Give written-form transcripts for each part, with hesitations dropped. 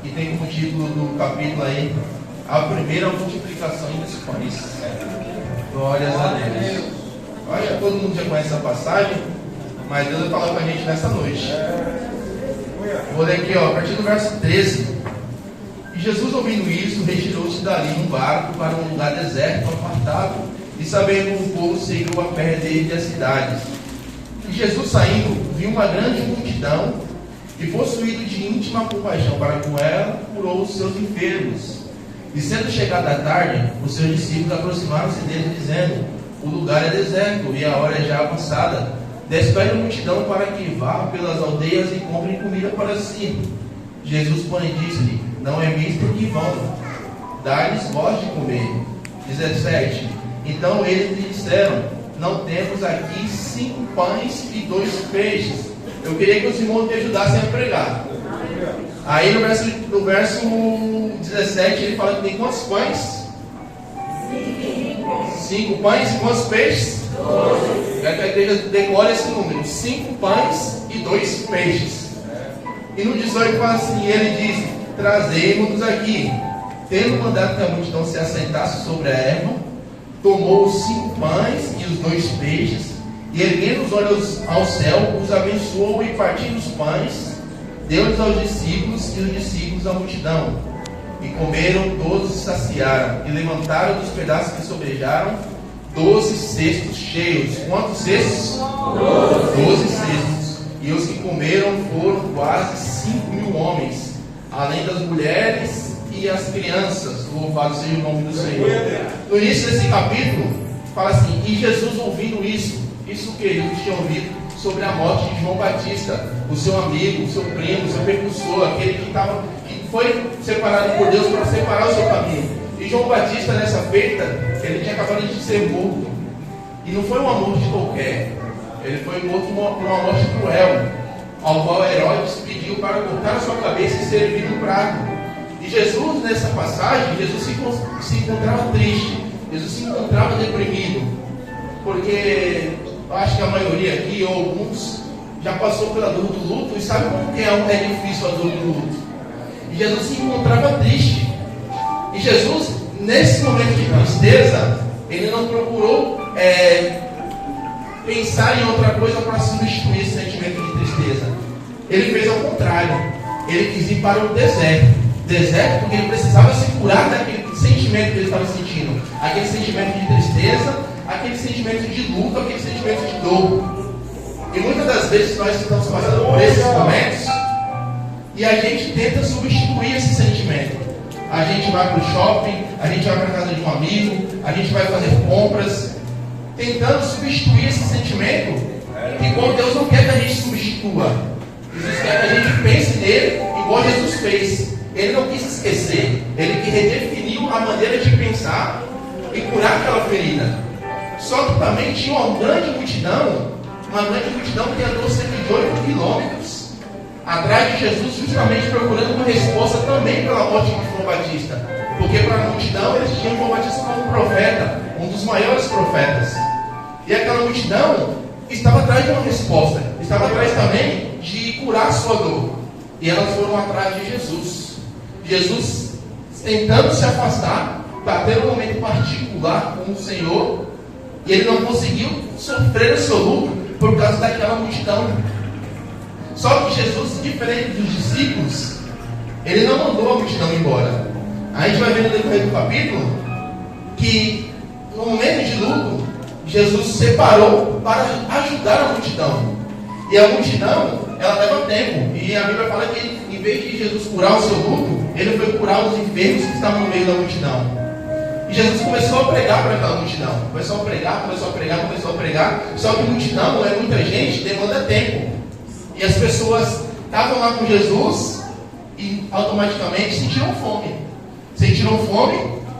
que tem como título do capítulo aí, a primeira multiplicação dos pães. Glórias a Deus. Olha, todo mundo já conhece essa passagem, mas Deus vai falar com a gente nessa noite. Vou ler aqui, ó, a partir do verso 13. E Jesus, ouvindo isso, retirou-se dali num barco para um lugar deserto, apartado, e sabendo o povo seguiu a pé dele das cidades. E Jesus, saindo, viu uma grande multidão, e possuído de íntima compaixão para com ela, curou os seus enfermos. E sendo chegada a tarde, os seus discípulos aproximaram-se dele, dizendo: o lugar é deserto, e a hora é já avançada. Despede a multidão para que vá pelas aldeias e comprem comida para si. Jesus, porém, disse-lhe: não é misto que vão, dá-lhes vós de comer. 17. Então eles lhe disseram: não temos aqui 5 pães e 2 peixes. Eu queria que os irmãos me ajudassem a pregar. Aí no verso 17 ele fala que tem quantos pães? 5 pães e quantos peixes? 2. Quero que a igreja decore esse número: 5 pães e 2 peixes. E no 18 fala assim: ele disse: trazei-nos aqui. Tendo mandado que a multidão se assentasse sobre a erva, tomou os 5 pães e os 2 peixes, e erguendo os olhos ao céu, os abençoou, e partindo os pães, deu-os aos discípulos, e os discípulos à multidão. E comeram todos e saciaram, e levantaram dos pedaços que sobrejaram 12 cestos cheios. Quantos cestos? 12 cestos. E os que comeram foram quase 5.000 homens, além das mulheres e as crianças. Louvado seja o nome do Senhor. No início desse capítulo, fala assim: e Jesus, ouvindo isso que Jesus tinha ouvido sobre a morte de João Batista, o seu amigo, o seu primo, o seu precursor, aquele que foi separado por Deus para separar o seu caminho. E João Batista, nessa feita, ele tinha acabado de ser morto. E não foi uma morte qualquer. Ele foi morto por uma morte cruel, ao qual Herodes pediu para cortar a sua cabeça e servir no prato. E Jesus, nessa passagem, Jesus se encontrava triste, Jesus se encontrava deprimido, porque eu acho que a maioria aqui, ou alguns, já passou pela dor do luto e sabe como que é difícil a dor do luto. E Jesus se encontrava triste. E Jesus, nesse momento de tristeza, ele não procurou pensar em outra coisa para substituir esse sentimento de tristeza. Ele fez ao contrário. Ele quis ir para o deserto porque ele precisava se curar daquele sentimento que ele estava sentindo, aquele sentimento de tristeza, aquele sentimento de luto, aquele sentimento de dor. E muitas das vezes nós estamos passando por esses momentos e a gente tenta substituir esse sentimento. A gente vai para o shopping, a gente vai para a casa de um amigo, a gente vai fazer compras, tentando substituir esse sentimento, que igual Deus não quer que a gente substitua. Jesus quer que a gente pense nele igual Jesus fez. Ele não quis esquecer, ele que redefiniu a maneira de pensar e curar aquela ferida. Só que também tinha uma grande multidão que andou cerca de 8 quilômetros atrás de Jesus, justamente procurando uma resposta também pela morte de João Batista. Porque para a multidão eles tinham João Batista como profeta, um dos maiores profetas. E aquela multidão estava atrás de uma resposta, estava atrás também de curar a sua dor. E elas foram atrás de Jesus. Jesus, tentando se afastar, para ter um momento particular com o Senhor, e ele não conseguiu sofrer o seu luto por causa daquela multidão. Só que Jesus, diferente dos discípulos, ele não mandou a multidão embora. A gente vai ver no decorrer do capítulo que no momento de luto, Jesus separou para ajudar a multidão. E a multidão, ela leva tempo. E a Bíblia fala que em vez de Jesus curar o seu luto, ele foi curar os enfermos que estavam no meio da multidão. E Jesus começou a pregar para aquela multidão. Começou a pregar. Só que multidão, muita gente, demanda tempo. E as pessoas estavam lá com Jesus e automaticamente sentiram fome.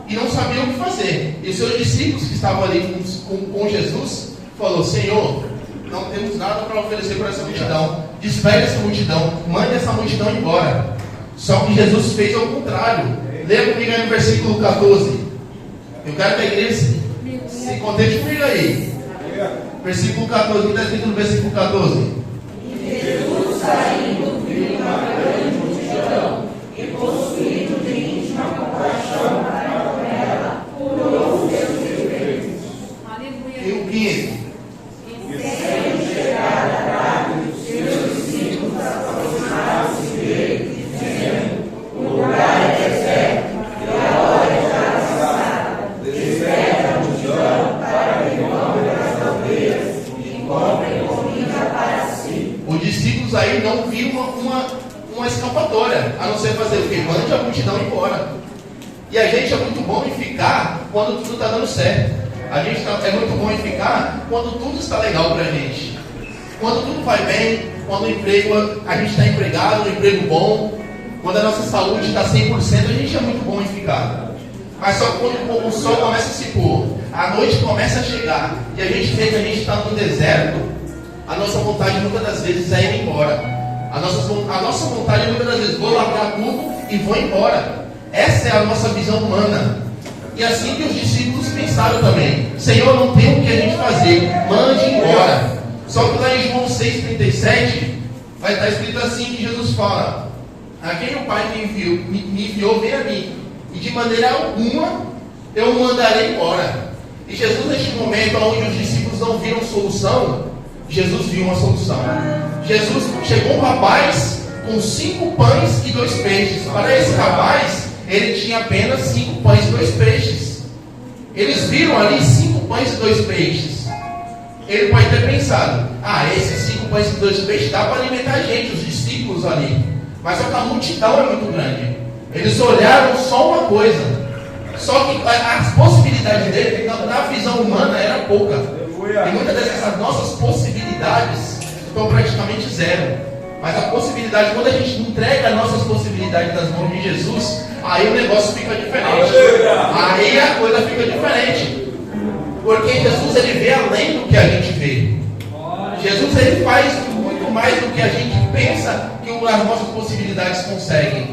E não sabiam o que fazer. E os seus discípulos que estavam ali com Jesus, falou: Senhor, não temos nada para oferecer para essa multidão. Despede essa multidão, mande essa multidão embora. Só que Jesus fez ao contrário. Leia comigo aí no versículo 14. Eu quero que a igreja se contente comigo aí. Versículo 14, o que está escrito no versículo 14? E Jesus, saindo, viu uma grande multidão, e fazer o quê? Mande a multidão embora. E a gente é muito bom em ficar quando tudo está dando certo. A gente é muito bom em ficar quando tudo está legal para a gente. Quando tudo vai bem, quando o emprego, a gente está empregado, um emprego bom, quando a nossa saúde está 100%, a gente é muito bom em ficar. Mas só quando o sol começa a se pôr, a noite começa a chegar, e a gente vê que a gente está no deserto, a nossa vontade muitas das vezes é ir embora. A nossa vontade muitas das vezes, vou largar tudo e vou embora. Essa é a nossa visão humana. E assim que os discípulos pensaram também: Senhor, não tem o que a gente fazer, mande embora. Só que lá em João 6,37 vai estar escrito assim que Jesus fala: a quem o Pai me enviou, vem a mim, e de maneira alguma eu o mandarei embora. E Jesus, neste momento onde os discípulos não viram solução, Jesus viu uma solução. Jesus chegou um rapaz com 5 pães e 2 peixes. Para esse rapaz, ele tinha apenas 5 pães e 2 peixes. Eles viram ali 5 pães e 2 peixes. Ele pode ter pensado: esses 5 pães e 2 peixes dá para alimentar a gente, os discípulos ali. Mas só que a multidão é muito grande. Eles olharam só uma coisa. Só que as possibilidades dele, na visão humana, era pouca. E muitas dessas nossas possibilidades estão praticamente zero. Mas a possibilidade, quando a gente entrega as nossas possibilidades nas mãos de Jesus, aí o negócio fica diferente. Aí a coisa fica diferente. Porque Jesus, ele vê além do que a gente vê. Jesus, ele faz muito mais do que a gente pensa que as nossas possibilidades conseguem.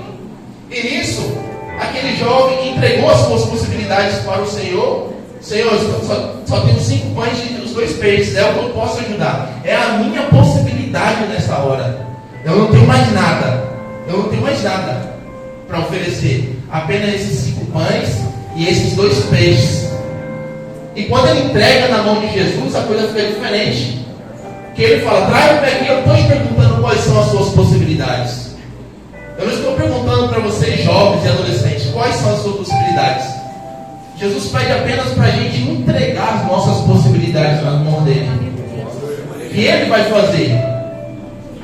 E nisso, aquele jovem entregou as suas possibilidades para o Senhor. Senhor, só tenho 5 pães e os 2 peixes, é o que eu posso ajudar. É a minha possibilidade nessa hora. Eu não tenho mais nada. Eu não tenho mais nada para oferecer. Apenas esses 5 pães e esses 2 peixes. E quando ele entrega na mão de Jesus, a coisa fica diferente. Que ele fala: traga-me aqui, eu estou te perguntando quais são as suas possibilidades. Eu não estou perguntando para vocês, jovens e adolescentes, quais são as suas possibilidades. Jesus pede apenas para a gente entregar as nossas possibilidades nas mãos dele. E ele vai fazer.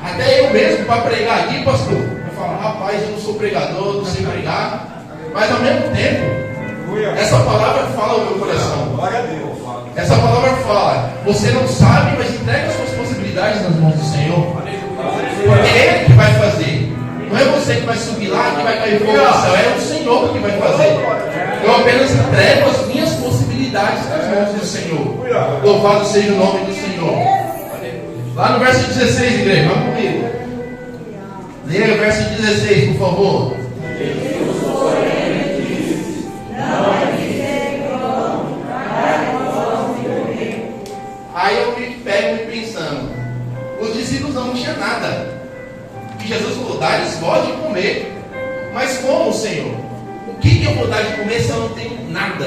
Até eu mesmo, para pregar aqui, pastor, eu falo: rapaz, eu não sou pregador, não sei pregar. Mas ao mesmo tempo, essa palavra fala ao meu coração. Essa palavra fala: você não sabe, mas entrega as suas possibilidades nas mãos do Senhor. Porque é Ele que vai fazer. Não é você que vai subir lá, que vai cair fogo do céu. É o Senhor que vai fazer. Eu apenas entrego as minhas possibilidades nas mãos do Senhor. Louvado seja o nome do Senhor. Lá no verso 16, igreja, vamos comigo. Leia o verso 16, por favor. Aí eu pego me pensando: os discípulos não tinham nada. E Jesus falou: dá-lhes voz de comer. Mas como, Senhor? O que eu vou dar de comer se eu não tenho nada?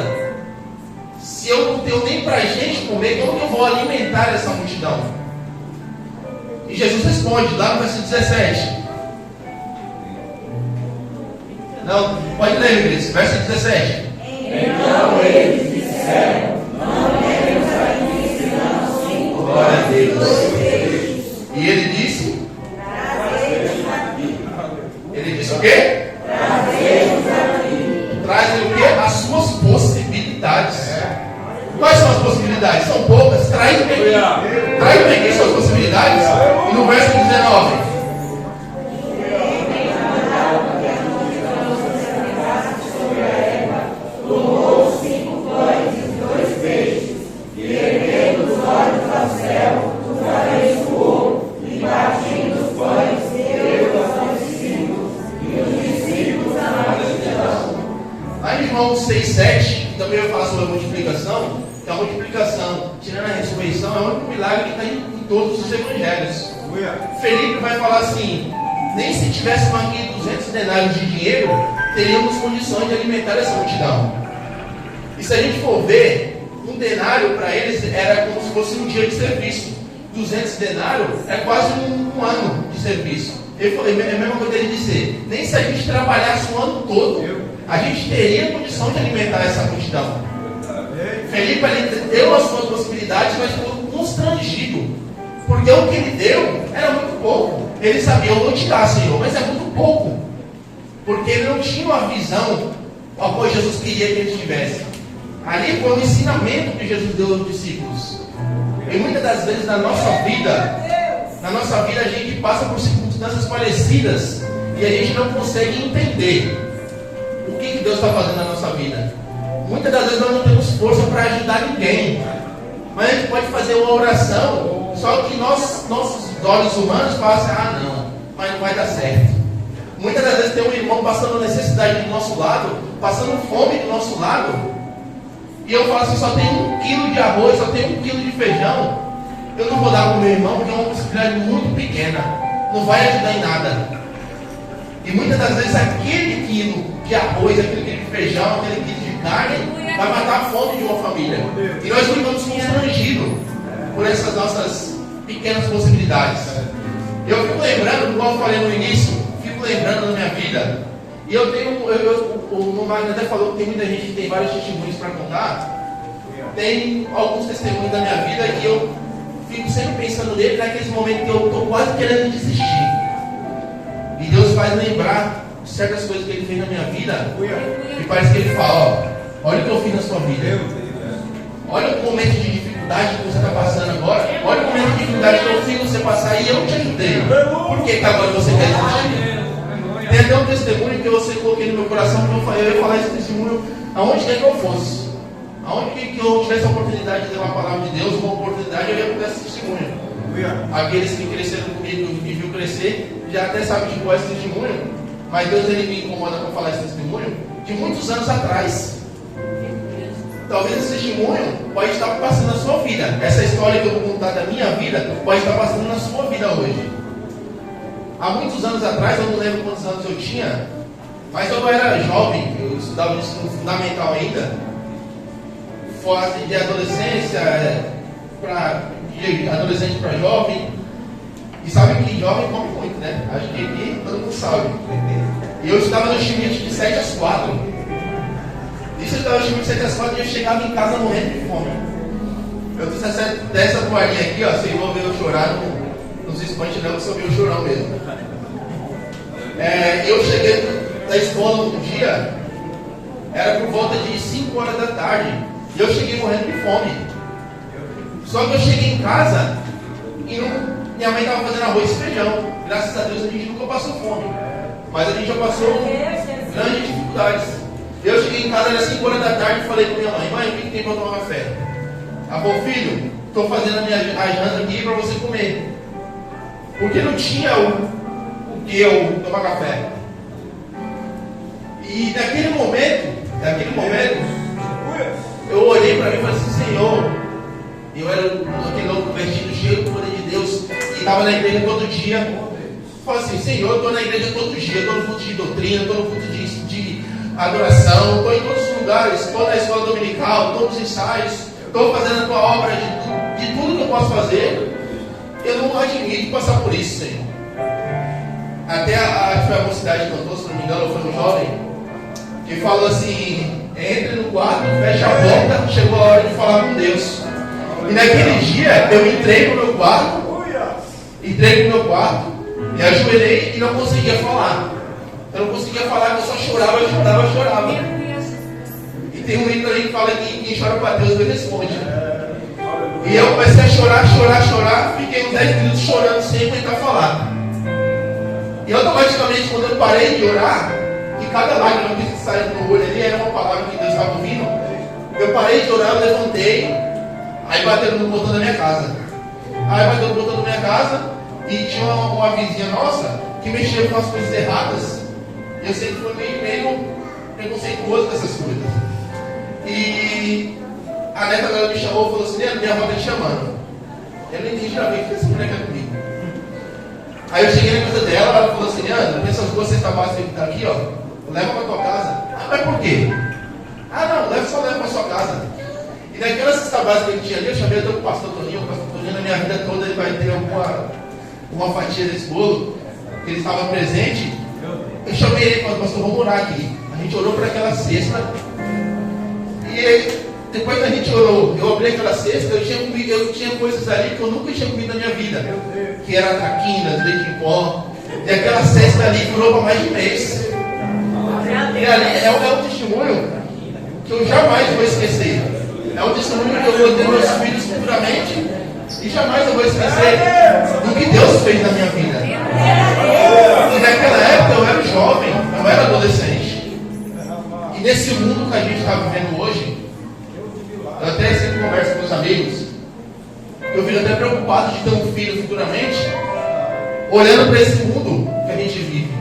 Se eu não tenho nem para a gente comer, como que eu vou alimentar essa multidão? E Jesus responde lá no verso 17. Não, pode ler, igreja, verso 17. Então eles disseram: não queremos aqui senão 5 Glória a Deus. 2 peixes. E ele disse? Trazei-nos aqui. Ele disse o quê? Trazei-nos aqui. Trazem o quê? As suas possibilidades. Quais são as possibilidades? São poucas. Traz-me aqui. Traz-me aqui suas possibilidades. E no verso 19. João 6,7, que também vai falar sobre a multiplicação, que a multiplicação, tirando a ressurreição, é o único milagre que está em todos os evangelhos. Felipe vai falar assim: nem se tivéssemos aqui 200 denários de dinheiro, teríamos condições de alimentar essa multidão. E se a gente for ver, um denário para eles era como se fosse um dia de serviço. 200 denários é quase um ano de serviço. Ele falou, é a mesma coisa dele dizer: nem se a gente trabalhasse o ano todo, a gente teria condição de alimentar essa multidão. Felipe, ele deu as suas possibilidades, mas ficou constrangido, porque o que ele deu era muito pouco. Ele sabia: eu vou te dar, Senhor, mas é muito pouco. porque ele não tinha uma visão a qual Jesus queria que ele tivesse. Ali foi um ensinamento que Jesus deu aos discípulos. E muitas das vezes na nossa vida a gente passa por circunstâncias parecidas e a gente não consegue entender o que Deus está fazendo na nossa vida. Muitas das vezes nós não temos força para ajudar ninguém, mas a gente pode fazer uma oração, só que nossos olhos humanos falam assim, não, mas não vai dar certo. Muitas das vezes tem um irmão passando necessidade do nosso lado, passando fome do nosso lado, e eu falo assim, só tem 1 quilo de arroz, só tem 1 quilo de feijão, eu não vou dar para o meu irmão, porque é uma possibilidade muito pequena, não vai ajudar em nada. E muitas das vezes aquele quilo de arroz, aquele quilo de feijão, aquele quilo de carne, vai matar a fome de uma família. E nós ficamos constrangidos por essas nossas pequenas possibilidades. Eu fico lembrando, como eu falei no início, fico lembrando da minha vida. E eu tenho, o Magno até falou que tem muita gente que tem vários testemunhos para contar. Tem alguns testemunhos da minha vida que eu fico sempre pensando nele naqueles momentos que eu estou quase querendo desistir. E Deus faz lembrar certas coisas que Ele fez na minha vida. E parece que Ele fala, olha o que eu fiz na sua vida. Olha o momento de dificuldade que você está passando agora. Olha o momento de dificuldade que eu fiz você passar e eu te ajudei. Por que agora você quer desistir? Tem até um testemunho que você coloquei no meu coração que eu ia falar esse testemunho aonde quer que eu fosse. Aonde que eu tivesse a oportunidade de levar a palavra de Deus, uma oportunidade, eu ia contar esse testemunho. Aqueles que cresceram comigo, que me viu crescer, já até sabem de qual é esse testemunho, mas Deus ele me incomoda para falar esse testemunho de muitos anos atrás. Talvez esse testemunho pode estar passando na sua vida. Essa história que eu vou contar da minha vida pode estar passando na sua vida hoje. Há muitos anos atrás, eu não lembro quantos anos eu tinha, mas eu era jovem, eu estudava no ensino fundamental ainda, fase de adolescência, de adolescente para jovem. E sabe que jovem come muito, né? Acho que aqui todo mundo sabe. E eu estava no Schmidt de 7 às 4. Isso eu estava no Schmidt de 7 às 4 e eu chegava em casa morrendo de fome. Eu trouxe dessa toalhinha aqui, ó. Vocês vão ver eu chorar nos espantes, não, eu sou meio chorão mesmo. Eu cheguei da escola um dia, era por volta de 5 horas da tarde. E eu cheguei morrendo de fome. Só que eu cheguei em casa e minha mãe estava fazendo arroz e feijão. Graças a Deus a gente nunca passou fome. Mas a gente já passou grandes dificuldades. Eu cheguei em casa, era 5 horas da tarde e falei com minha mãe, o que tem para tomar café? Ela falou, filho, estou fazendo a janta aqui para você comer. Porque não tinha o que eu tomar café. E naquele momento, eu olhei para mim e falei assim, Senhor, eu era aquele louco vestido cheio do poder de Deus, e estava na igreja todo dia. Eu falei assim, Senhor, eu estou na igreja todo dia, estou no culto de doutrina, estou no culto de adoração, estou em todos os lugares, estou na escola dominical, estou nos ensaios, estou fazendo a tua obra de tudo que eu posso fazer. Eu não admito passar por isso, Senhor. Até a mocidade que cantou, se não me engano, foi um jovem, que falou assim, entre no quarto, fecha a porta, chegou a hora de falar com Deus. E naquele dia, eu entrei no meu quarto, me ajoelhei e não conseguia falar. Eu não conseguia falar, eu só chorava. E tem um livro ali que fala que quem chora para Deus, Deus responde. E eu comecei a chorar, fiquei uns 10 minutos chorando sem aguentar falar. E automaticamente, quando eu parei de orar, e cada lágrima que saiu no olho ali era uma palavra que Deus estava ouvindo, eu parei de orar, eu levantei, aí bateu no portão da minha casa. E tinha uma vizinha nossa que mexia com as coisas erradas. E eu sempre fui meio preconceituoso com essas coisas. E a neta dela me chamou e falou assim, minha avó está te chamando. Eu não entendi também o que essa mulher quer comigo. Aí eu cheguei na casa dela, ela falou assim, Leandro, essas duas cestas básicas que está aqui, ó, leva para tua casa. Mas por quê? Não, leva para sua casa. E naquela cesta básica que tinha ali, eu chamei até o pastor Toninho na minha vida toda ele vai ter uma fatia desse bolo, que ele estava presente. Eu chamei ele e falei, pastor, vamos orar aqui. A gente orou por aquela cesta. E aí, depois que a gente orou, eu abri aquela cesta, eu tinha coisas ali que eu nunca tinha comido na minha vida. Que era traquinas, leite em pó. E aquela cesta ali durou para mais de mês. ali é um testemunho que eu jamais vou esquecer. É um testemunho que eu vou ter meus filhos futuramente e jamais eu vou esquecer do que Deus fez na minha vida. E naquela época eu era jovem, eu era adolescente. E nesse mundo que a gente está vivendo hoje, eu até sempre converso com os amigos, eu fico até preocupado de ter um filho futuramente, olhando para esse mundo que a gente vive.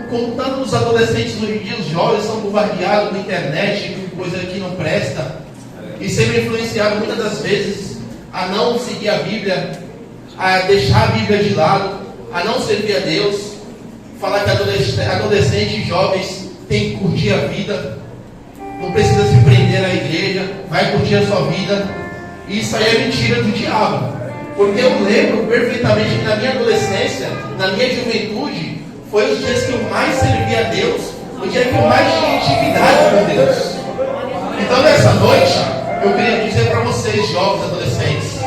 Com tantos adolescentes hoje em dia, os jovens são bombardeados na internet com coisa que não presta e sendo influenciados muitas das vezes a não seguir a Bíblia, a deixar a Bíblia de lado, a não servir a Deus, falar que adolescentes e jovens têm que curtir a vida, não precisa se prender à igreja, vai curtir a sua vida. E isso aí é mentira do diabo, porque eu lembro perfeitamente que na minha adolescência, na minha juventude, foi os dias que eu mais servi a Deus, o dia que eu mais tinha intimidade com Deus. Então nessa noite, eu queria dizer para vocês, jovens adolescentes,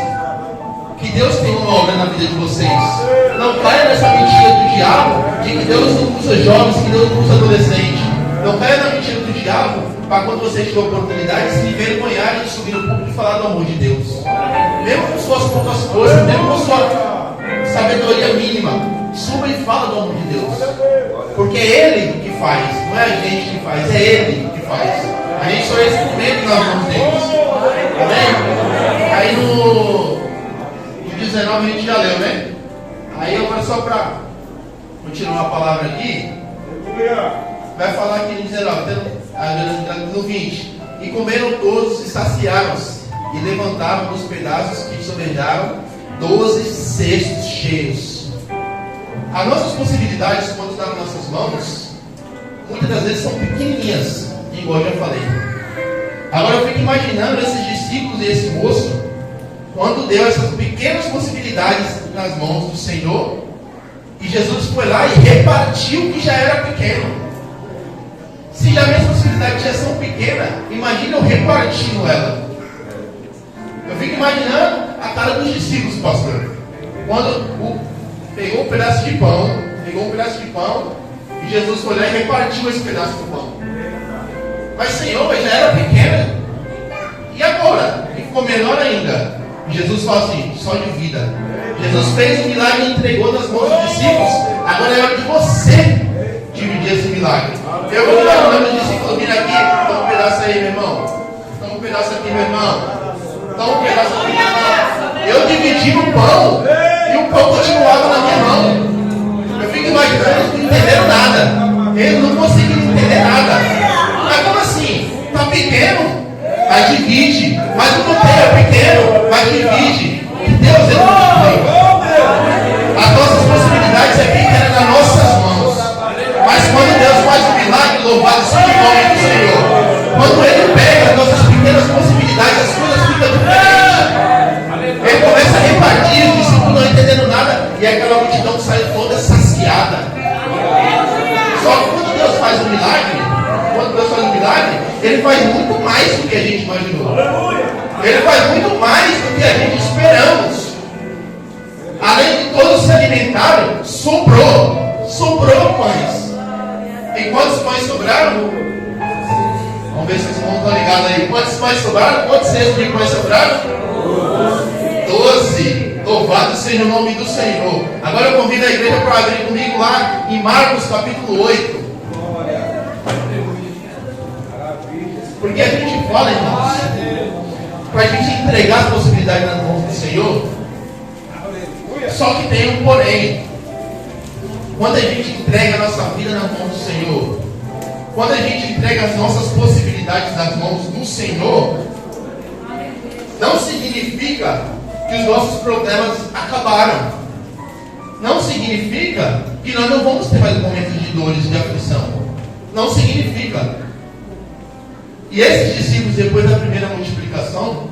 que Deus tem uma obra na vida de vocês. Não caia nessa mentira do diabo, de que Deus não usa jovens, que Deus não usa adolescentes. Não caia na mentira do diabo, para quando vocês tiverem oportunidade, se envergonharem de subir no púlpito e falar do amor de Deus. Mesmo com suas poucas forças, mesmo com sua sabedoria mínima, suba e fala do amor de Deus. Porque é Ele que faz, não é a gente que faz, é Ele que faz. A gente só é instrumento nas mãos deles. Amém? Aí no 19 a gente já leu, né? Aí agora só para continuar a palavra aqui, vai falar aqui no 19, no 20. E comeram todos e saciaram-se, e levantaram dos pedaços que sobraram 12 cestos cheios. As nossas possibilidades, quando estão nas nossas mãos, muitas das vezes são pequenininhas, igual eu já falei. Agora eu fico imaginando esses discípulos e esse moço, quando deu essas pequenas possibilidades nas mãos do Senhor, e Jesus foi lá e repartiu o que já era pequeno. Se já minhas possibilidades já são pequenas, imagina eu repartindo ela. Eu fico imaginando a cara dos discípulos, pastor. Quando pegou um pedaço de pão, e Jesus foi lá e repartiu esse pedaço do pão. Mas Senhor, já era pequena. E agora? E ficou menor ainda. E Jesus fala assim, só de vida. Jesus fez um milagre e entregou nas mãos dos discípulos. Agora é hora de você dividir esse milagre. Eu vou imaginando os discípulos vindo aqui. Toma um pedaço aí, meu irmão. Toma um pedaço aqui, meu irmão. Toma um pedaço aqui, meu irmão. Eu dividi o pão e o pão continuava na minha mão. Eu fico imaginando, eles não entenderam nada. Eles não conseguiram entender nada. Mas como assim? Está pequeno? Mas divide. Mas o que é pequeno? Mas divide. Que Deus é muito bem. As nossas possibilidades é pequena nas nossas mãos. Mas quando Deus faz um milagre, louvado seja o nome do Senhor. Quando Ele pega as nossas pequenas possibilidades, as coisas ficam diferentes. Ele começa a repartir, os discípulos não entendendo nada, e aquela multidão sai toda saciada. Só que quando Deus faz um milagre, Ele faz muito mais do que a gente imaginou. Ele faz muito mais do que a gente esperamos. Além de todos se alimentarem, sobrou pães. E quantos pães sobraram? Vamos ver se os irmãos estão ligados aí. Quantos pães sobraram? Quantos cestos de pães sobraram? 12. Louvado seja o nome do Senhor. Agora eu convido a igreja para abrir comigo lá em Marcos capítulo 8. Porque a gente fala, irmãos, para a gente entregar as possibilidades nas mãos do Senhor. Só que tem um porém. Quando a gente entrega a nossa vida nas mãos do Senhor, quando a gente entrega as nossas possibilidades nas mãos do Senhor, não significa que os nossos problemas acabaram. Não significa que nós não vamos ter mais momentos de dores, de aflição. Não significa. E esses discípulos, depois da primeira multiplicação,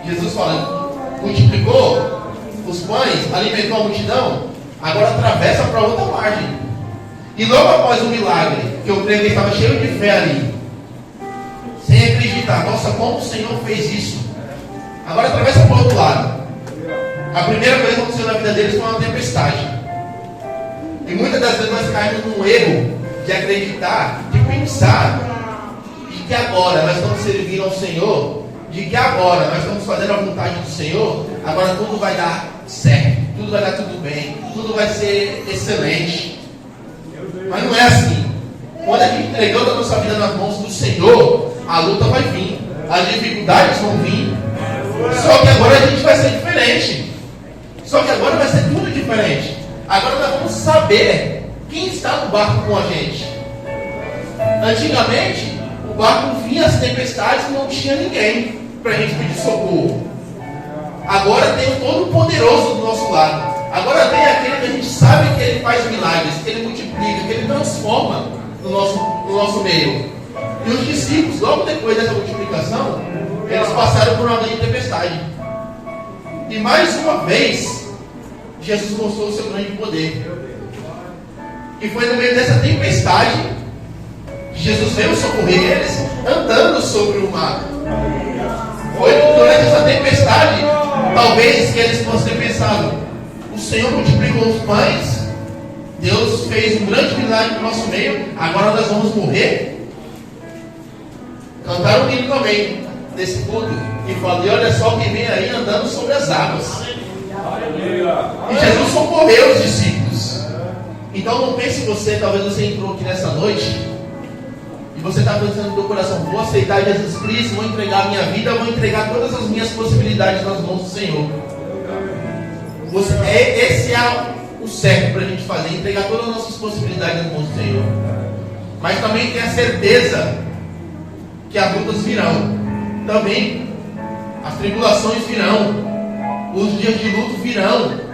Jesus fala, multiplicou os pães, alimentou a multidão, agora atravessa para outra margem. E logo após o milagre, que eu creio que ele estava cheio de fé ali, sem acreditar, nossa, como o Senhor fez isso? Agora atravessa para o outro lado. A primeira coisa que aconteceu na vida deles foi uma tempestade. E muitas das vezes nós caímos num erro de acreditar, de pensar de que agora nós estamos servindo ao Senhor, de que agora nós estamos fazendo a vontade do Senhor, agora tudo vai dar certo, tudo vai dar tudo bem, tudo vai ser excelente. Mas não é assim. Quando a gente entregou a nossa vida nas mãos do Senhor, a luta vai vir, as dificuldades vão vir. Só que agora a gente vai ser diferente. Só que agora vai ser tudo diferente. Agora nós vamos saber quem está no barco com a gente. Antigamente, o barco vinha as tempestades e não tinha ninguém para a gente pedir socorro. Agora tem o Todo-Poderoso do nosso lado. Agora tem aquele que a gente sabe que ele faz milagres, que ele multiplica, que ele transforma no nosso meio. E os discípulos, logo depois dessa multiplicação, eles passaram por uma grande tempestade. E mais uma vez, Jesus mostrou o seu grande poder. E foi no meio dessa tempestade que Jesus veio socorrer eles andando sobre o mar. Foi durante essa tempestade, talvez, que eles possam ter pensado: o Senhor multiplicou os pães, Deus fez um grande milagre no nosso meio, agora nós vamos morrer? Cantaram um hino também desse culto e falei: olha só quem vem aí andando sobre as águas. E Jesus socorreu os discípulos. Então não pense você, talvez você entrou aqui nessa noite e você está pensando no seu coração: vou aceitar Jesus Cristo, vou entregar a minha vida, vou entregar todas as minhas possibilidades nas mãos do Senhor. Esse é o certo para a gente fazer, entregar todas as nossas possibilidades nas mãos do Senhor. Mas também tenha certeza que as lutas virão. Também as tribulações virão, os dias de luto virão.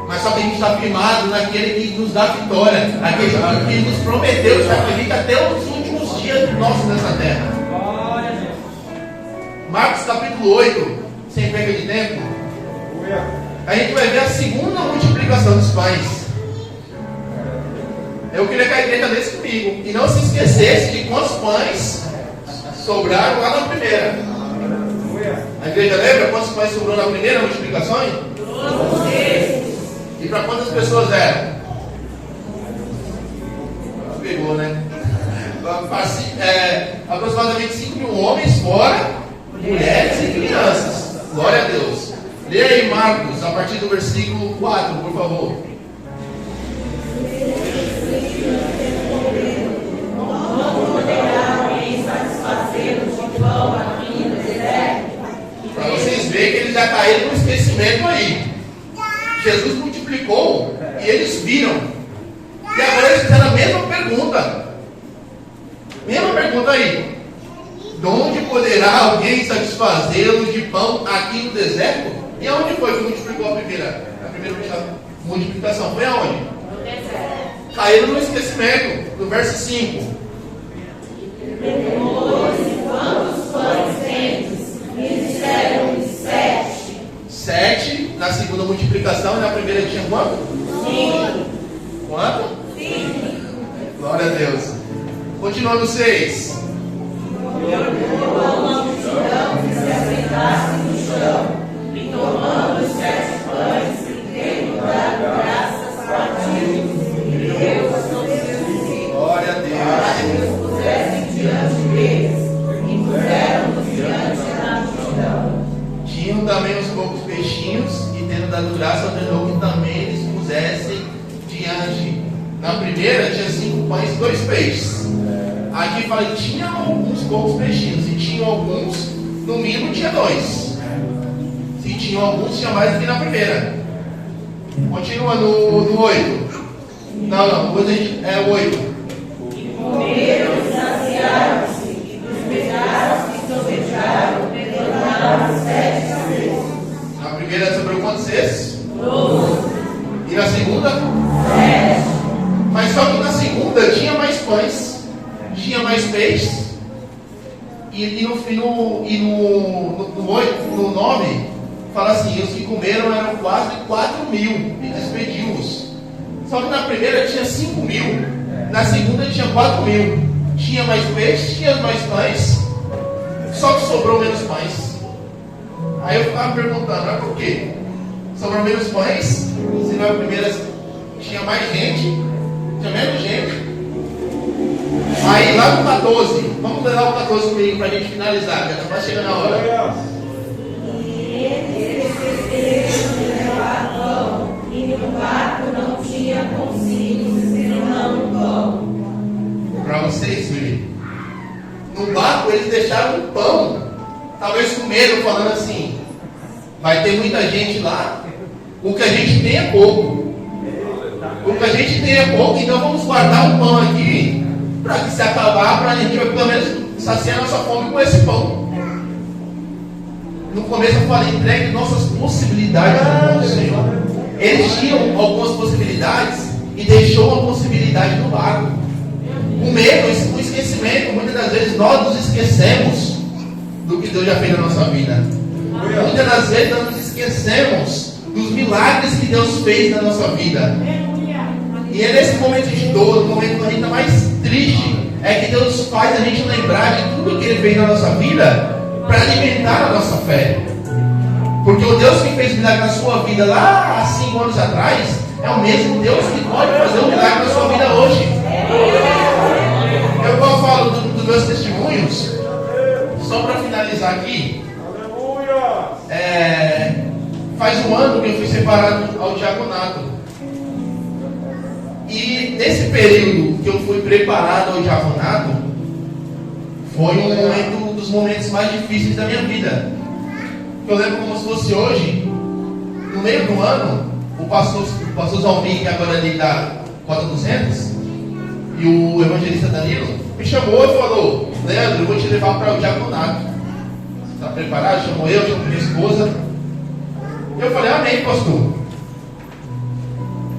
Mas só que a gente está firmado naquele que nos dá vitória, aquele que nos prometeu estar feliz até os últimos dias nossos nessa terra. Marcos capítulo 8, sem perda de tempo, a gente vai ver a segunda multiplicação dos pães. Eu queria que a igreja lesse comigo e não se esquecesse de quantos pães sobraram lá na primeira. A igreja lembra quantos pães sobrou na primeira multiplicação? E para quantas pessoas eram? Pegou, né? Aproximadamente 5 mil homens, fora mulheres e crianças. Glória a Deus. Leia aí Marcos, a partir do versículo 4, por favor. Para vocês verem que eles já caíram no esquecimento aí. Jesus multiplicou e eles viram. E agora eles fizeram a mesma pergunta. Mesma pergunta aí: de onde poderá alguém satisfazê-los de pão aqui no deserto? E aonde foi que multiplicou a primeira multiplicação? Foi aonde? No deserto. Caíram no esquecimento. No verso 5. Quantos pães tendes? E disseram 7. 7 na segunda multiplicação, e na primeira tinha quanto? 5. Quanto? 5. Glória a Deus. Continuando 6. Uma multidão que se assentasse no chão, e tomando os 7 pães, e tendo dado graças, partiu, e deu aos seus discípulos, Glória a para Deus. que os pusessem diante deles, e puseram-nos diante da multidão. Tinham também os poucos peixinhos, e tendo dado graça, ordenou que também eles pusessem diante. Na primeira tinha 5 pães e 2 peixes. Aqui fala que tinha alguns poucos peixinhos, e tinham alguns, no mínimo tinha 2. Se tinham alguns, tinha mais do que na primeira. Continua no 8. Não, depois a gente, é o 8. E comeram e saciaram-se, e dos pedaços que sobejaram, tornaram 7 vezes. Na primeira sobrou quantos cestos? 12. E na segunda? 7. Mas só que na segunda tinha mais pães, tinha mais peixes, e no 9 fala assim: os que comeram eram quase 4 mil, e despediu-os. Só que na primeira tinha 5 mil, na segunda tinha 4 mil, tinha mais peixes, tinha mais pães, só que sobrou menos pães. Aí eu ficava perguntando: mas por quê? Sobrou menos pães, se na primeira tinha mais gente, tinha menos gente. Aí lá no 14, vamos ler lá o 14 comigo para a gente finalizar, já está quase chegando a hora. E no barco não tinha consigo senão o pão. Para vocês verem, no barco eles deixaram o pão, talvez com medo, falando assim: vai ter muita gente lá, o que a gente tem é pouco. O que a gente tem é pouco, então vamos guardar o pão aqui, para que se acabar, para a gente pelo menos saciar a nossa fome com esse pão. No começo eu falei: entregue nossas possibilidades no mão do Senhor. Eles tinham algumas possibilidades e deixou uma possibilidade no barco. O medo, o esquecimento, muitas das vezes nós nos esquecemos do que Deus já fez na nossa vida. Muitas das vezes nós nos esquecemos dos milagres que Deus fez na nossa vida. E é nesse momento de dor, no momento que a gente está mais triste, é que Deus faz a gente lembrar de tudo que Ele fez na nossa vida para alimentar a nossa fé. Porque o Deus que fez milagre na sua vida lá há 5 anos atrás é o mesmo Deus que pode fazer um milagre na sua vida hoje. Eu falo dos meus testemunhos, só para finalizar aqui. Faz um ano que eu fui separado ao diaconato. E nesse período que eu fui preparado ao diaconato, foi um dos momentos mais difíceis da minha vida. Eu lembro como se fosse hoje, no meio do ano, o pastor Zalmir, que agora é ali da Rota 200, e o evangelista Danilo, me chamou e falou: Leandro, eu vou te levar para o diaconato. Está preparado? Chamou eu, chamou minha esposa. Eu falei: amém, pastor.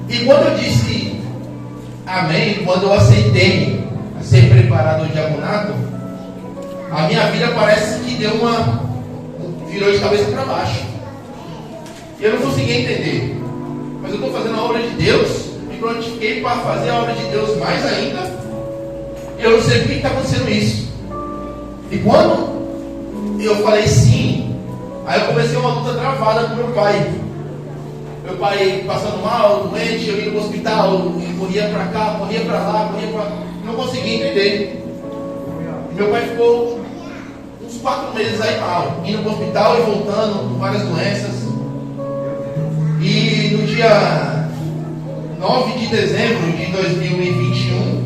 E quando eu disse amém, quando eu aceitei a ser preparado ao diaconato, a minha vida parece que virou de cabeça para baixo. E eu não conseguia entender. Mas eu estou fazendo a obra de Deus, me prontifiquei para fazer a obra de Deus mais ainda. Eu não sei por que está acontecendo isso. E quando eu falei sim, aí eu comecei uma luta travada com meu pai. Meu pai passando mal, doente, eu ia no hospital, corria para cá, corria para lá, não conseguia entender. E meu pai ficou uns 4 meses aí mal, indo para o hospital e voltando com várias doenças. E no dia 9 de dezembro de 2021,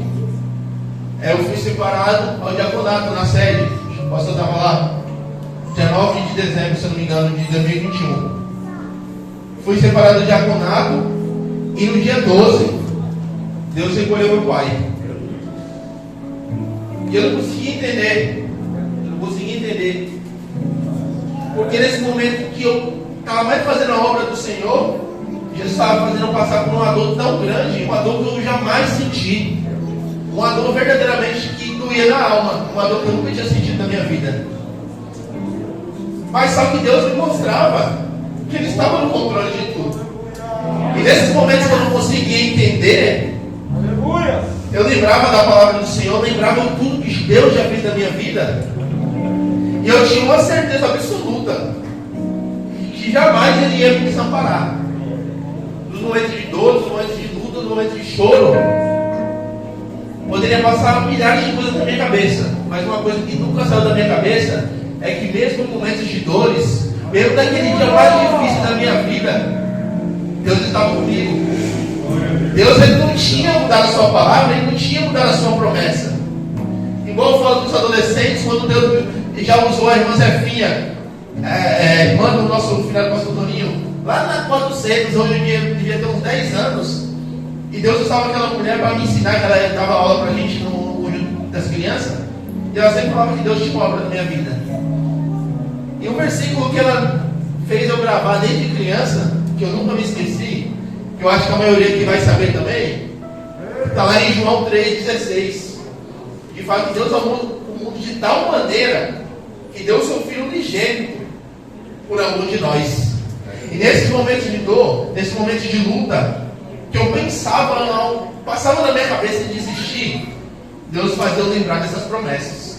eu fui separado ao diaconato na sede. O pastor estava lá. Dia 9 de dezembro, se eu não me engano, de 2021. Fui separado do diaconato e no dia 12, Deus recolheu meu pai. E eu não conseguia entender. Porque nesse momento que eu estava mais fazendo a obra do Senhor, Jesus estava fazendo eu passar por uma dor tão grande, uma dor que eu jamais senti. Uma dor verdadeiramente que doía na alma, uma dor que eu nunca tinha sentido na minha vida. Mas só que Deus me mostrava que Ele estava no controle de tudo. E nesses momentos que eu não conseguia entender, eu lembrava da palavra do Senhor, lembrava tudo que Deus já fez na minha vida. E eu tinha uma certeza absoluta que jamais Ele ia me desamparar. Nos momentos de dor, nos momentos de luta, nos momentos de choro, poderia passar milhares de coisas na minha cabeça. Mas uma coisa que nunca saiu da minha cabeça é que mesmo em momentos de dores, mesmo naquele dia mais difícil da minha vida, Deus estava comigo. Deus, Ele não tinha mudado a sua palavra, Ele não tinha mudado a sua promessa. Igual eu falo dos adolescentes, quando Deus já usou a irmã Zefinha, irmã do nosso filho, pastor Toninho, lá na 400, onde eu devia ter uns 10 anos, e Deus usava aquela mulher para me ensinar, que ela dava aula para a gente no culto das crianças, e ela sempre falava que Deus tinha uma obra na minha vida. E um versículo que ela fez eu gravar desde criança, que eu nunca me esqueci, que eu acho que a maioria aqui vai saber também, está lá em João 3,16, que fala que Deus amou o mundo de tal maneira que deu o seu Filho unigênito por amor de nós. E nesses momentos de dor, nesses momentos de luta, que eu pensava, não, passava na minha cabeça em desistir, Deus fazia eu lembrar dessas promessas.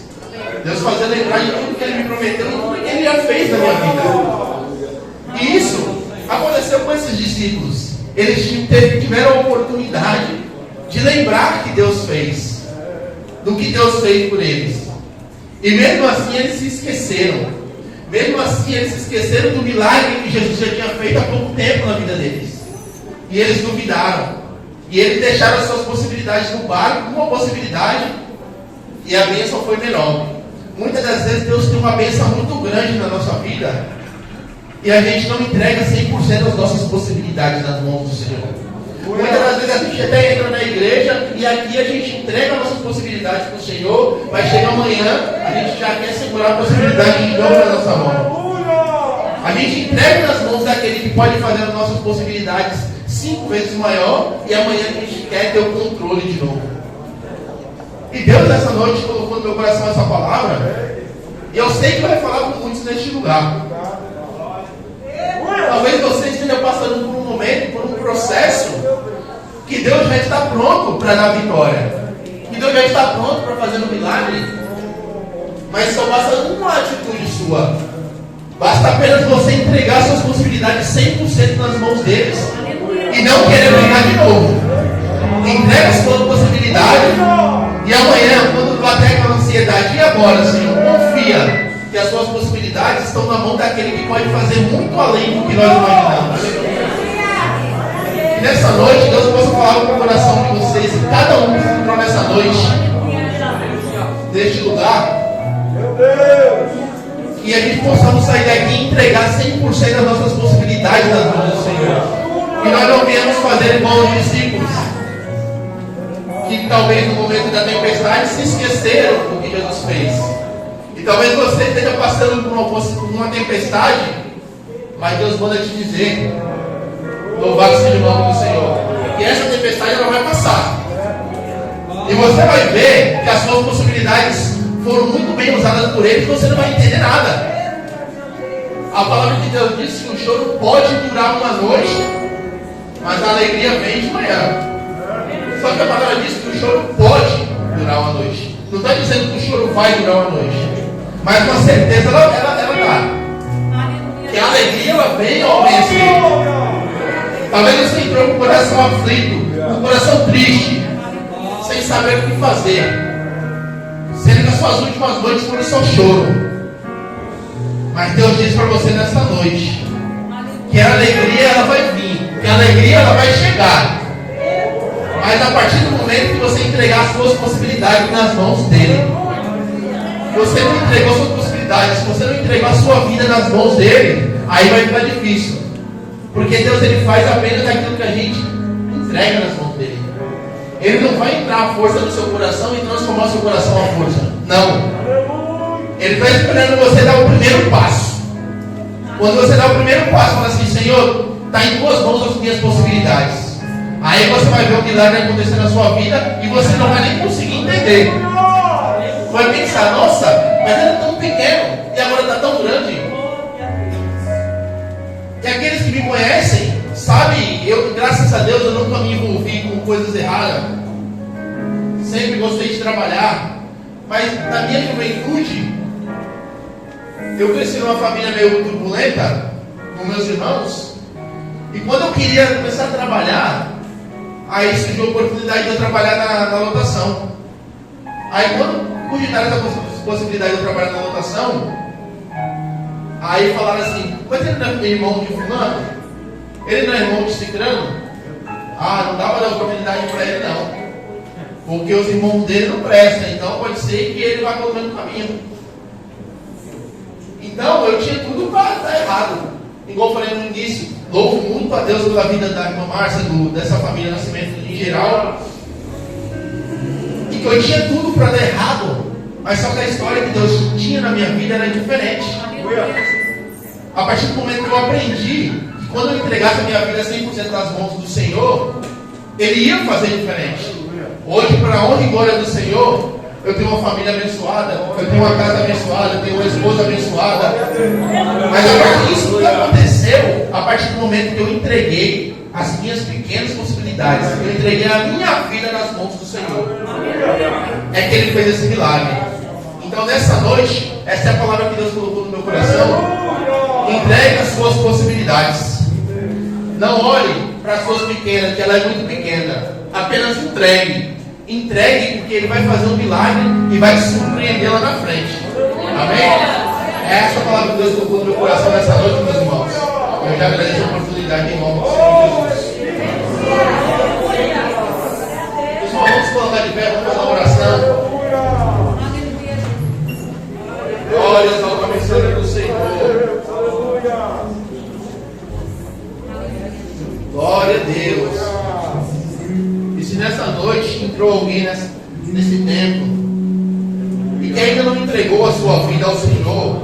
Deus fazia eu lembrar de tudo que Ele me prometeu e tudo que Ele já fez na minha vida. E isso aconteceu com esses discípulos. Eles tiveram a oportunidade de lembrar que Deus fez. do que Deus fez por eles. E mesmo assim eles se esqueceram. Mesmo assim eles se esqueceram do milagre que Jesus já tinha feito há pouco tempo na vida deles. E eles duvidaram. E eles deixaram as suas possibilidades no barco, uma possibilidade, e a bênção foi menor. Muitas das vezes Deus tem uma bênção muito grande na nossa vida, e a gente não entrega 100% das nossas possibilidades nas mãos do Senhor. Muitas das vezes a gente até entra na igreja, e aqui a gente entrega nossas possibilidades para o Senhor, mas chega amanhã, a gente já quer segurar a possibilidade de novo na nossa mão. A gente entrega nas mãos daquele que pode fazer as nossas possibilidades 5 vezes maior, e amanhã a gente quer ter o controle de novo. E Deus nessa noite colocou no meu coração essa palavra, e eu sei que vai falar com muitos neste lugar. Talvez você esteja passando por um momento, por um processo, que Deus já está pronto para dar vitória, que Deus já está pronto para fazer um milagre, mas só basta uma atitude sua. Basta apenas você entregar suas possibilidades 100% nas mãos deles e não querer brigar de novo. Entrega sua possibilidade e amanhã, quando bater aquela ansiedade, e agora, Senhor, confia que as suas possibilidades estão na mão daquele que pode fazer muito além do que nós imaginamos. E nessa noite, Deus possa falar com o coração de vocês, e cada um que entrou nessa noite, neste lugar, que a gente possamos sair daqui e entregar 100% das nossas possibilidades nas mãos do Senhor. Que nós não viemos fazer igual os discípulos, que talvez no momento da tempestade se esqueceram do que Jesus fez. E talvez você esteja passando por uma tempestade, mas Deus manda te dizer, louvado seja o nome do Senhor, que essa tempestade ela vai passar. E você vai ver que as suas possibilidades foram muito bem usadas por Ele, e você não vai entender nada. A palavra de Deus diz que o choro pode durar uma noite, mas a alegria vem de manhã. Só que a palavra diz que o choro pode durar uma noite. Não está dizendo que o choro vai durar uma noite, mas com certeza ela dá. Que a alegria ela vem ao vencer. Talvez você entrou com o coração aflito, com o coração triste, sem saber o que fazer, sendo que as suas últimas noites foram só choro. Mas Deus diz para você nessa noite que a alegria ela vai vir, que a alegria ela vai chegar, mas a partir do momento que você entregar as suas possibilidades nas mãos dele. Você não entregou suas possibilidades, se você não entregou a sua vida nas mãos dele, aí vai ficar difícil, porque Deus ele faz apenas aquilo que a gente entrega nas mãos dele. Ele não vai entrar a força no seu coração e transformar o seu coração à força. Não. Ele está esperando você dar o primeiro passo. Quando você dá o primeiro passo, fala assim, Senhor, está em tuas mãos as minhas possibilidades. Aí você vai ver o milagre acontecer na sua vida e você não vai nem conseguir entender. Vai pensar, nossa, mas ele é tão pequeno e agora está tão grande. E aqueles que me conhecem, sabe, eu, graças a Deus, eu nunca me envolvi com coisas erradas. Sempre gostei de trabalhar. Mas na minha juventude, eu cresci numa família meio turbulenta, com meus irmãos. E quando eu queria começar a trabalhar, aí surgiu a oportunidade de eu trabalhar na lotação. Aí quando cogitaram essa possibilidade de eu trabalhar na lotação, aí falaram assim, mas ele não é irmão de fulano? Ele não é irmão de cicrano? Ah, não dá para dar oportunidade para ele não, porque os irmãos dele não prestam, então pode ser que ele vá pelo mesmo caminho. Então eu tinha tudo para estar errado. Igual eu falei no início, louvo muito a Deus pela vida da irmã Márcia, dessa família Nascimento em geral, e que eu tinha tudo para dar errado, mas só que a história que Deus tinha na minha vida era diferente. A partir do momento que eu aprendi que quando eu entregasse a minha vida 100% nas mãos do Senhor, Ele ia fazer diferente. Hoje, para a honra e glória do Senhor, eu tenho uma família abençoada, eu tenho uma casa abençoada, eu tenho uma esposa abençoada. Mas a partir disso que aconteceu, a partir do momento que eu entreguei as minhas pequenas possibilidades, eu entreguei a minha vida nas mãos do Senhor, é que Ele fez esse milagre. Então nessa noite, essa é a palavra que Deus colocou no meu coração. Entregue as suas possibilidades. Não olhe para as suas pequenas, que ela é muito pequena. Apenas entregue. Entregue, porque Ele vai fazer um milagre e vai te surpreender lá na frente. Amém? Essa palavra de Deus tocou no meu coração nessa noite, meus irmãos. Eu já agradeço a oportunidade em nome do Senhor Jesus. Pessoal, vamos colocar de pé, vamos fazer uma oração. Glórias ao cabeçalho do Senhor. Glória a Deus. E se nessa noite entrou alguém nesse tempo e que ainda não entregou a sua vida ao Senhor,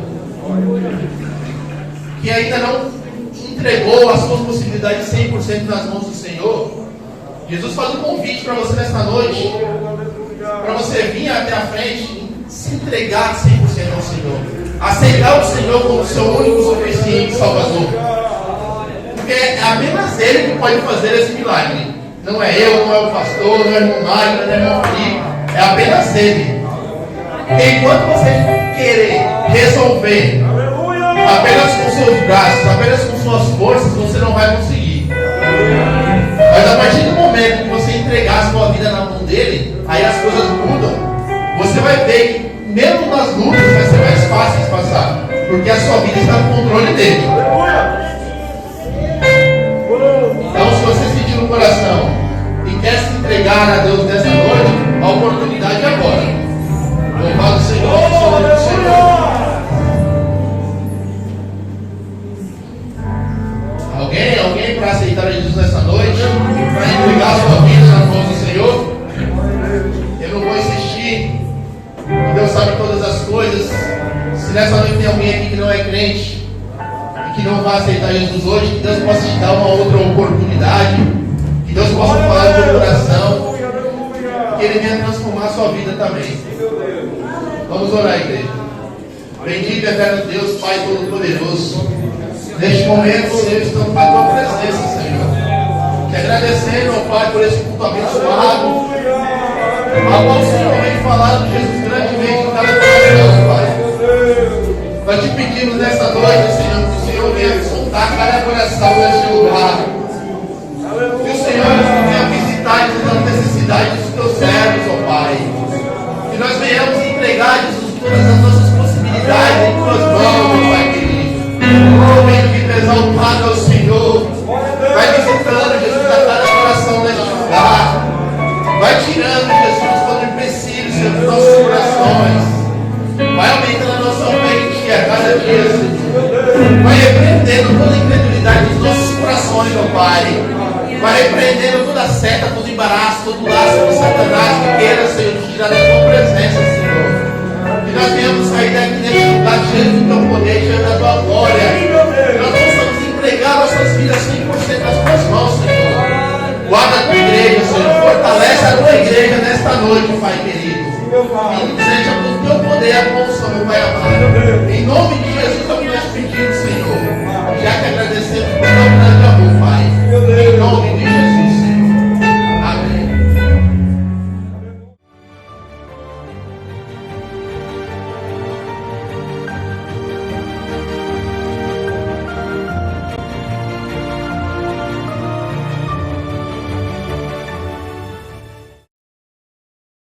que ainda não entregou as suas possibilidades 100% nas mãos do Senhor, Jesus faz um convite para você nesta noite, para você vir até a frente e se entregar 100% ao Senhor, aceitar o Senhor como seu único suficiente Salvador, porque é apenas Ele que pode fazer esse milagre. Não é eu, não é o pastor, não é o irmão Mário, não é o irmão Felipe, é apenas Ele. Enquanto você querer resolver apenas com seus braços, apenas com suas forças, você não vai conseguir. Mas a partir do momento que você entregar a sua vida na mão dele, aí as coisas mudam. Você vai ver que mesmo nas lutas vai ser mais fácil de passar, porque a sua vida está no controle dele. Então, se você sentir no coração e quer se entregar a Deus nessa noite, a oportunidade é agora. Louvado seja o nome do Senhor. Alguém para aceitar Jesus nessa noite, para entregar a sua vida nas mãos do Senhor? Eu não vou insistir. Deus sabe todas as coisas. Se nessa noite tem alguém aqui que não é crente e que não vai aceitar Jesus hoje, que Deus possa te dar uma outra oportunidade, que Deus possa falar no teu coração, que Ele venha transformar a sua vida também. Vamos orar, igreja. Bendito e eterno Deus, Pai Todo-Poderoso, neste momento, Senhor, estamos na tua presença, Senhor. Te agradecendo, ó Pai, por esse culto abençoado, ao qual o Senhor vem falando, Jesus, grandemente em cada coração, Pai. Nós te pedimos nessa noite, Senhor, que o Senhor venha soltar cada coração neste lugar. Que o Senhor venha visitar as necessidades dos teus servos, ó Pai. Que nós venhamos entregar, Jesus, todas as nossas possibilidades em tuas mãos, ó Pai querido. Momento de exaltado ao Senhor. Vai visitando, Jesus, a cada coração neste lugar. Vai tirando, Jesus, todo empecilho, Senhor, dos nossos corações. Vai aumentando a nossa mente a cada dia, Senhor. Vai repreendendo toda a incredulidade dos nossos corações, ó Pai. Vai repreendendo toda seta, todo embaraço, todo laço de Satanás que queira, Senhor, te tirar da tua presença, Senhor. Que nós venhamos sair daqui neste lugar cheio do teu poder, cheio da tua glória. Que nós possamos entregar nossas vidas 100% nas tuas mãos, Senhor. Guarda a tua igreja, Senhor. Fortalece a tua igreja nesta noite, Pai querido. E seja com o teu poder a condição, meu Pai amado. Em nome de